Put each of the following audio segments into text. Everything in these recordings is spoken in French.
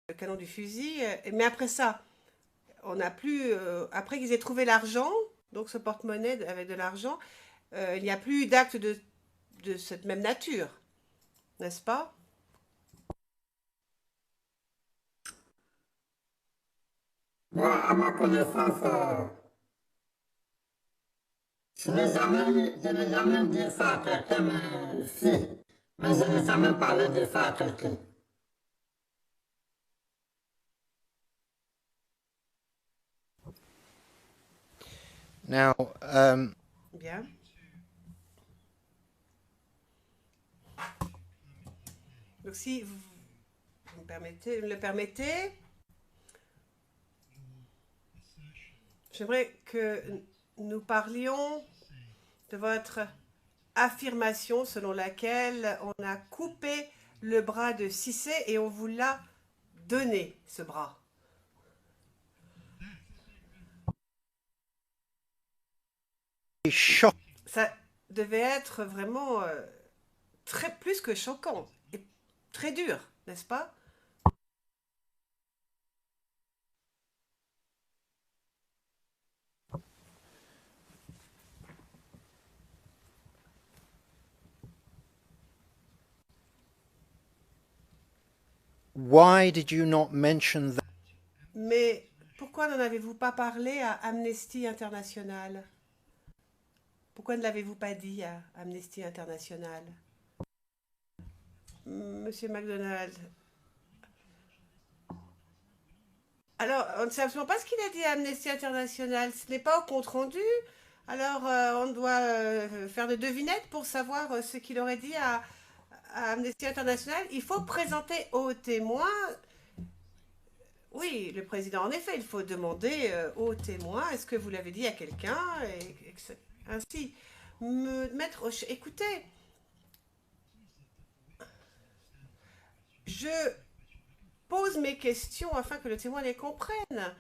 le canon du fusil. Mais après ça, on n'a plus. Après qu'ils aient trouvé l'argent, donc ce porte-monnaie avec de l'argent, il n'y a plus d'actes de cette même nature, n'est-ce pas? Moi, à ma connaissance, je n'ai jamais dit ça à quelqu'un, mais si, mais je n'ai jamais parlé de ça à quelqu'un. Now, Bien. Donc si vous me le permettez, j'aimerais que nous parlions de votre affirmation selon laquelle on a coupé le bras de Cissé et on vous l'a donné, ce bras. shock. Ça devait être vraiment très plus que choquant et très dur, n'est-ce pas? Why did you not mention that? Mais pourquoi n'en avez-vous pas parlé à Amnesty International? Pourquoi ne l'avez-vous pas dit à Amnesty International? Monsieur MacDonald. Alors, on ne sait absolument pas ce qu'il a dit à Amnesty International. Ce n'est pas au compte-rendu. Alors, on doit faire des devinettes pour savoir ce qu'il aurait dit à Amnesty International. Il faut présenter aux témoins. Oui, le président, en effet, il faut demander aux témoins, est-ce que vous l'avez dit à quelqu'un ainsi, me mettre au... Écoutez, je pose mes questions afin que le témoin les comprenne.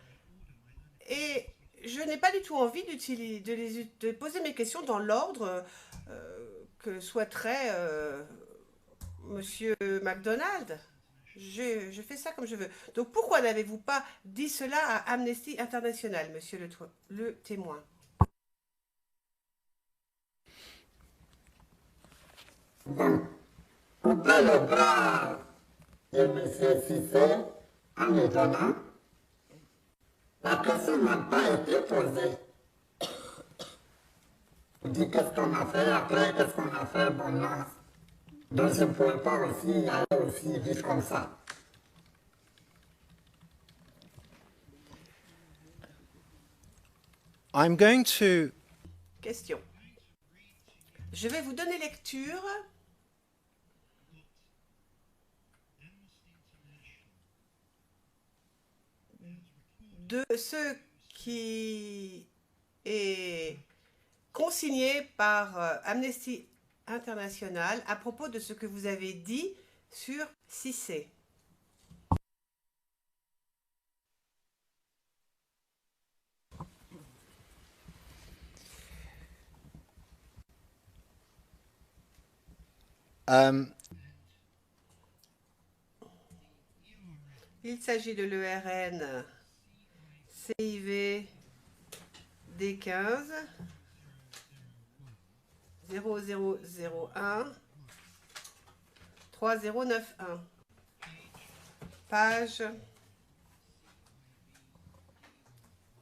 Et je n'ai pas du tout envie de poser mes questions dans l'ordre que souhaiterait Monsieur MacDonald. Je fais ça comme je veux. Donc pourquoi n'avez-vous pas dit cela à Amnesty International, monsieur le témoin? Bon, couper le bras de M. Cissé en me donnant, la question n'a pas été posée. On dit qu'est-ce qu'on a fait après, qu'est-ce qu'on a fait, bon non. Donc je ne pouvais pas aussi aller aussi vite comme ça. I'm going to Question. Je vais vous donner lecture de ce qui est consigné par Amnesty International à propos de ce que vous avez dit sur Cissé. Il s'agit de l'ERN CIV D15 0001 3091. Page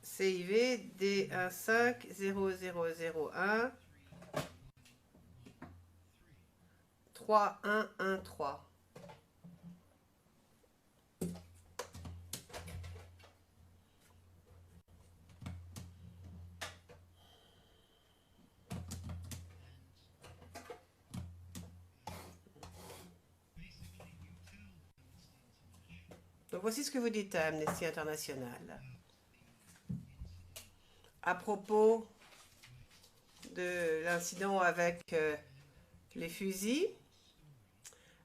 CIV D15 0001 3113. Donc voici ce que vous dites à Amnesty International à propos de l'incident avec les fusils.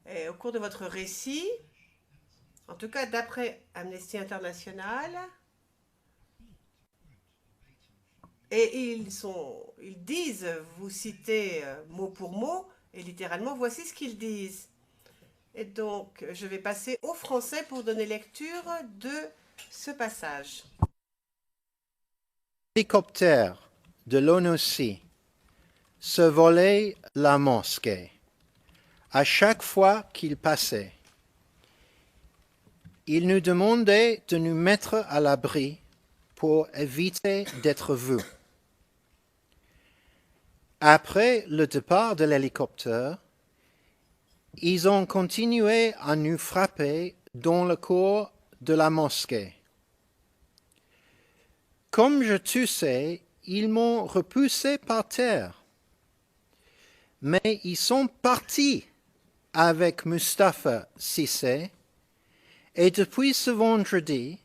Et au cours de votre récit, en tout cas d'après Amnesty International, et ils disent, vous citez mot pour mot, et littéralement, voici ce qu'ils disent. Et donc, je vais passer au français pour donner lecture de ce passage. L'hélicoptère de l'ONUC survolait la mosquée. À chaque fois qu'il passait, il nous demandait de nous mettre à l'abri pour éviter d'être vus. Après le départ de l'hélicoptère, ils ont continué à nous frapper dans le cours de la mosquée. Comme je toussais, ils m'ont repoussé par terre. Mais ils sont partis avec Mustapha Cissé et depuis ce vendredi,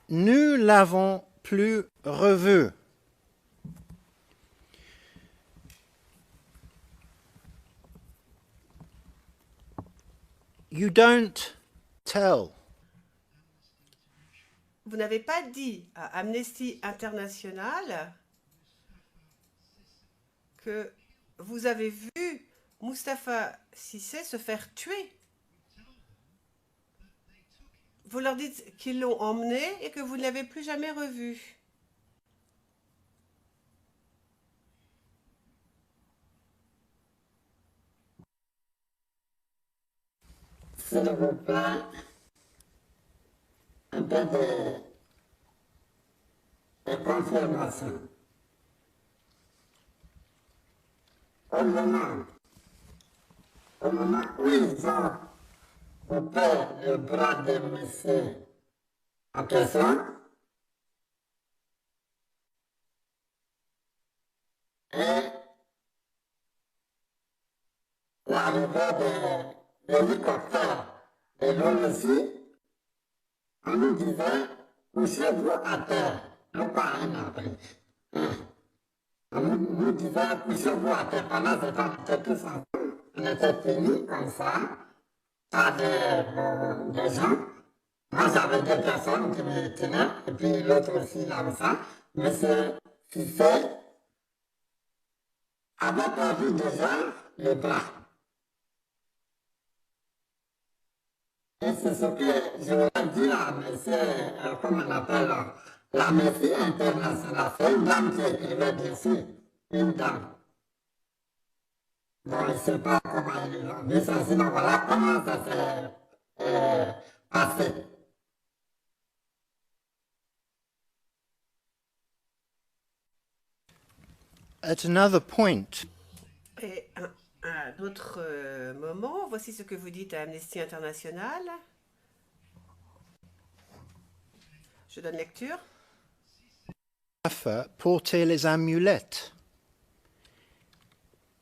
nous l'avons plus revu. You don't tell. Vous n'avez pas dit à Amnesty International que vous avez vu Mustapha Cissé se faire tuer. Vous leur dites qu'ils l'ont emmené et que vous ne l'avez plus jamais revu. S'il vous plaît, un peu de confirmation. Au moment où ils ont coupé le bras de monsieur en question, et l'arrivée de l'hélicoptère et l'ONUC, on nous disait, couchez-vous à terre, non pas un abri. On nous disait, couchez-vous à terre. Pendant ce temps, on était tous ensemble. On était finis comme ça, avec des gens. Moi, j'avais deux personnes qui me tenaient, et puis l'autre aussi, comme ça. Monsieur Cissé avait perdu déjà le bras. Et c'est ce que je voulais dire à monsieur, comment on appelle, l'Amnesty International. C'est une dame qui écrivait dessus, une dame. Bon, je ne sais pas comment ils ont dit ça, sinon voilà comment ça s'est passé. At another point, Et un autre moment, voici ce que vous dites à Amnesty International. Je donne lecture. Mustapha portait les amulettes.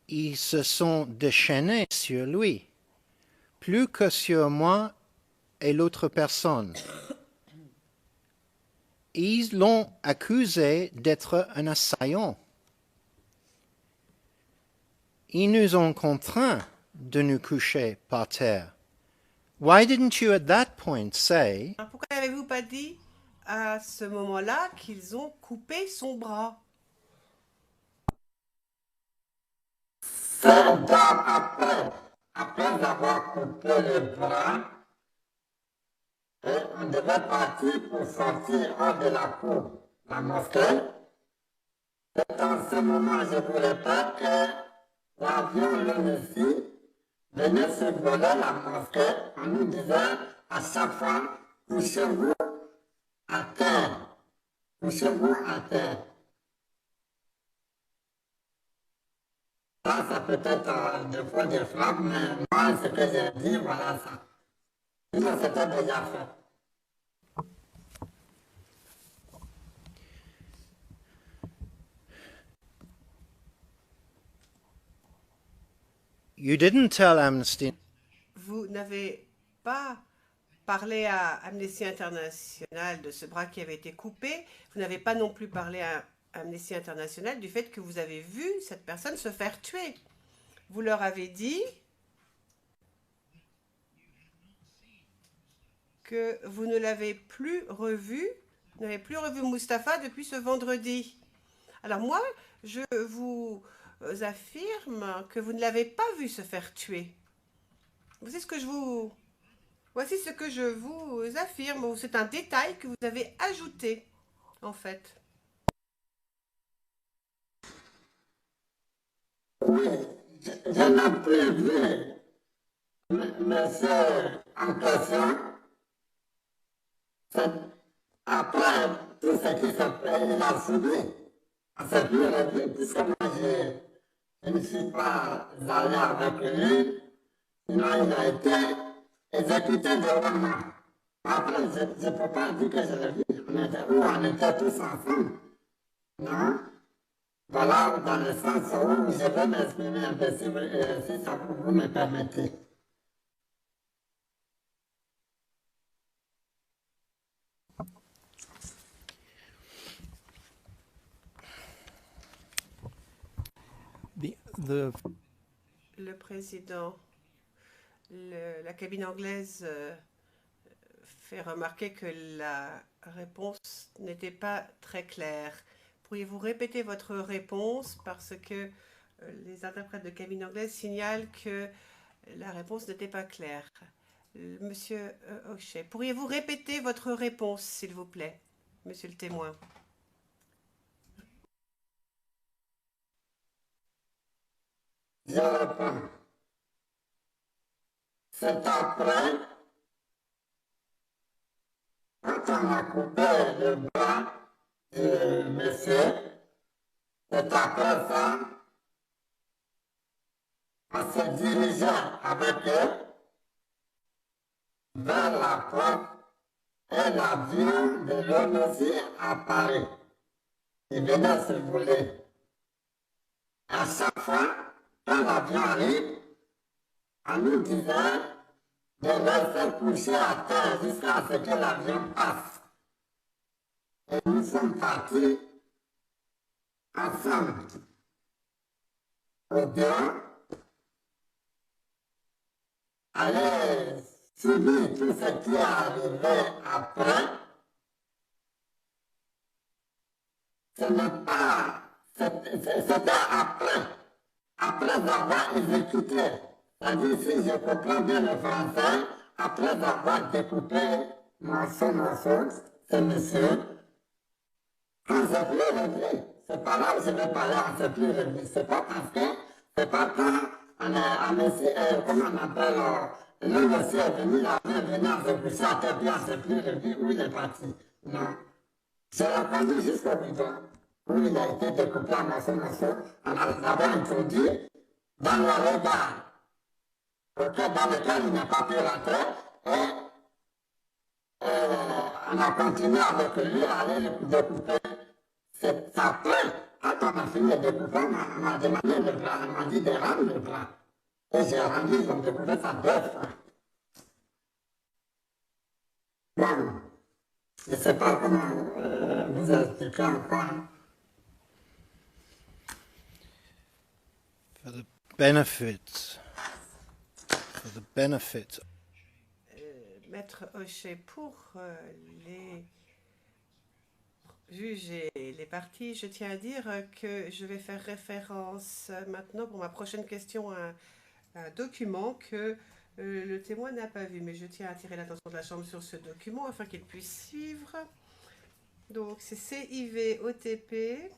Ils se sont déchaînés sur lui, plus que sur moi et l'autre personne. Ils l'ont accusé d'être un assaillant. Ils nous ont contraints de nous coucher par terre. Why didn't you at that point say, Alors, pourquoi n'avez-vous pas dit à ce moment-là qu'ils ont coupé son bras? C'est d'abord après avoir coupé le bras, et on devait partir pour sortir hors de la cour, la mosquée. Et dans ce moment, je ne voulais pas que l'avion l'ONUC venait survoler la mosquée. On nous disait à chaque fois, couchez-vous à terre, couchez-vous à terre. Ça, ça peut être des fois des frappes, mais moi, ce que j'ai dit, voilà ça. Sinon, c'était déjà fait. you didn't tell Amnesty Vous n'avez pas parlé à Amnesty International de ce bras qui avait été coupé. Vous n'avez pas non plus parlé à Amnesty International du fait que vous avez vu cette personne se faire tuer. Vous leur avez dit que vous ne l'avez plus revu, vous n'avez plus revu Mustapha depuis ce vendredi. Alors moi, je vous affirme que vous ne l'avez pas vu se faire tuer. Voici ce que je vous affirme. C'est un détail que vous avez ajouté, en fait. Oui, je n'ai plus vu monsieur en question. Après tout ce qui s'est fait, il a subi. C'est plus revu, puisque moi je ne suis pas allé avec lui. Sinon, il a été exécuté devant moi. Après, je ne peux pas dire que je l'ai vu. On était tous ensemble. Non? Voilà dans le sens où je vais m'exprimer un peu si ça vous me permettez. Le président, la cabine anglaise fait remarquer que la réponse n'était pas très claire. Pourriez-vous répéter votre réponse parce que les interprètes de cabine anglaise signalent que la réponse n'était pas claire. Monsieur O'Shea, pourriez-vous répéter votre réponse, s'il vous plaît, monsieur le témoin? Je réponds. C'est après, quand on a coupé le bras du monsieur, c'est après ça, on se dirigeait avec eux vers la porte et l'avion de l'ONU apparaît. Il venait se voler. À chaque fois, quand l'avion arrive, on nous disait de rester coucher à terre jusqu'à ce que l'avion passe. Et nous sommes partis ensemble au dehors, aller subir tout ce qui est arrivé après. Ce n'est pas, c'était après avoir exécuté. C'est-à-dire, si je comprends bien le français, après avoir découpé morceau, ce monsieur, quand j'ai plus revu, c'est pas là où je vais parler en c'est plus revu. C'est pas parce que, c'est pas quand on est à monsieur, comment on appelle, le monsieur est venu, là, il est venu à se coucher à terre, puis on s'est plus revu, où il est parti. Non. J'ai répondu jusqu'au bidon, où il a été découpé en morceau, on l'avait introduit dans le regard, dans lequel il n'a pas pu rentrer, et on a continué avec lui à aller le découper. C'est après, quand on a fini de découper, on m'a demandé le bras, on m'a dit de rendre le bras. Et j'ai rendu, ils ont découpé ça 2 fois. Bon, je ne sais pas comment vous expliquer encore. For the benefit. Maître O'Shea, pour les juges et les parties, je tiens à dire que je vais faire référence maintenant pour ma prochaine question à un document que le témoin n'a pas vu, mais je tiens à attirer l'attention de la Chambre sur ce document afin qu'il puisse suivre. Donc c'est CIV OTP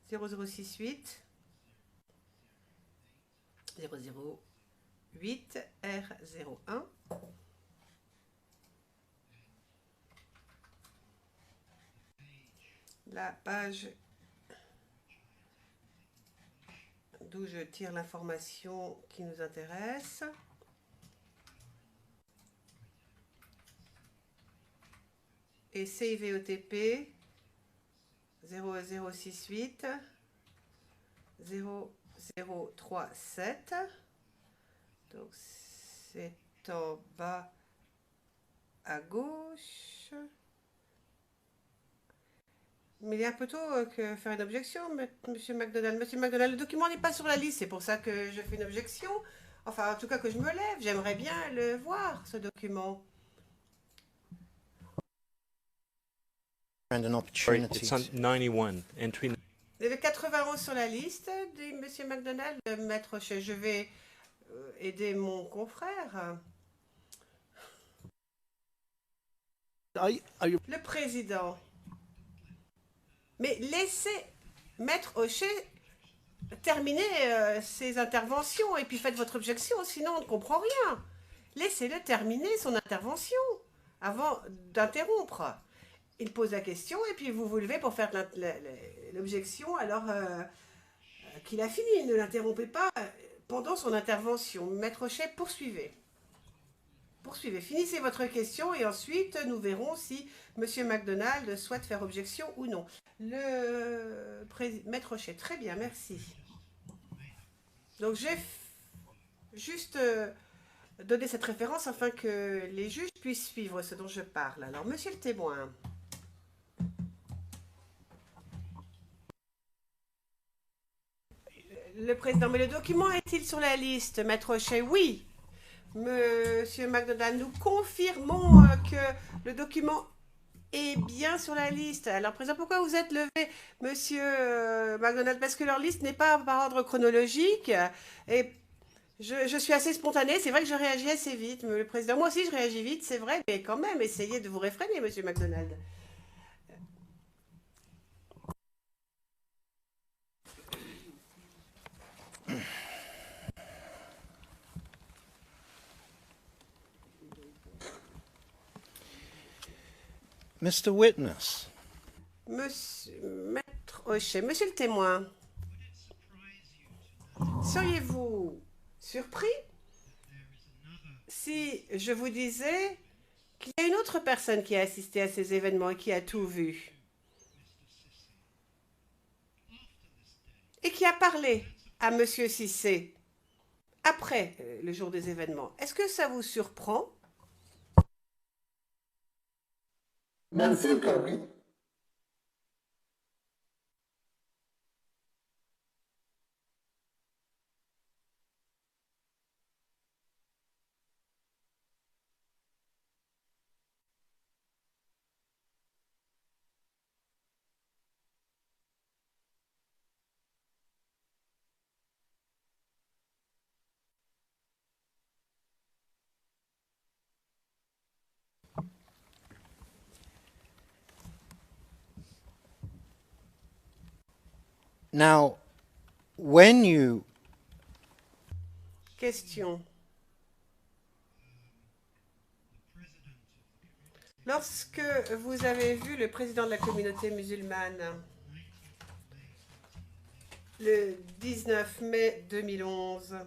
0068 008 R01. La page d'où je tire l'information qui nous intéresse. Et CIVOTP 0068 0037. Donc c'est en bas à gauche. Mais il est un peu tôt que faire une objection, Monsieur McDonald. Monsieur McDonald, le document n'est pas sur la liste, c'est pour ça que je fais une objection. Enfin, en tout cas que je me lève, j'aimerais bien le voir, ce document. And an opportunity. It's on 91, entry. Il y avait 91 sur la liste, dit Monsieur McDonald. Maître, je vais aider mon confrère. Le président. Mais laissez Maître Hochet terminer ses interventions et puis faites votre objection, sinon on ne comprend rien. Laissez-le terminer son intervention avant d'interrompre. Il pose la question et puis vous vous levez pour faire l'objection alors qu'il a fini. Ne l'interrompez pas pendant son intervention. Maître Hochet, poursuivez. Poursuivez, finissez votre question et ensuite nous verrons si M. MacDonald souhaite faire objection ou non. Maître Hochet, très bien, merci. Donc j'ai juste donné cette référence afin que les juges puissent suivre ce dont je parle. Alors, monsieur le témoin. Le président, mais le document est-il sur la liste, Maître Hochet? Oui. Monsieur MacDonald, nous confirmons que le document est bien sur la liste. Alors, président, pourquoi vous êtes levé, monsieur MacDonald? Parce que leur liste n'est pas par ordre chronologique. Et je suis assez spontanée. C'est vrai que je réagis assez vite, le président. Moi aussi, je réagis vite, c'est vrai. Mais quand même, essayez de vous réfréner, monsieur MacDonald. Mr. Witness, Maître Hochet, monsieur le témoin, seriez-vous surpris si je vous disais qu'il y a une autre personne qui a assisté à ces événements et qui a tout vu et qui a parlé à monsieur Cissé après le jour des événements? Est-ce que ça vous surprend? Bien sûr que oui. now, when you Question. Lorsque vous avez vu le président de la communauté musulmane le 19 mai 2011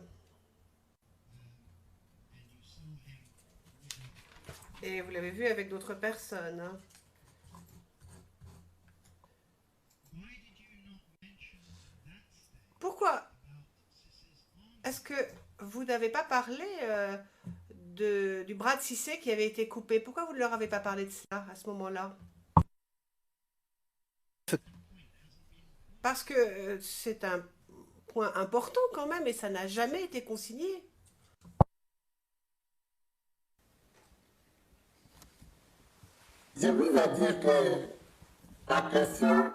et vous l'avez vu avec d'autres personnes, hein, pourquoi est-ce que vous n'avez pas parlé du bras de Cissé qui avait été coupé? Pourquoi vous ne leur avez pas parlé de cela à ce moment-là? Parce que c'est un point important quand même et ça n'a jamais été consigné. Je vous ai dit que la question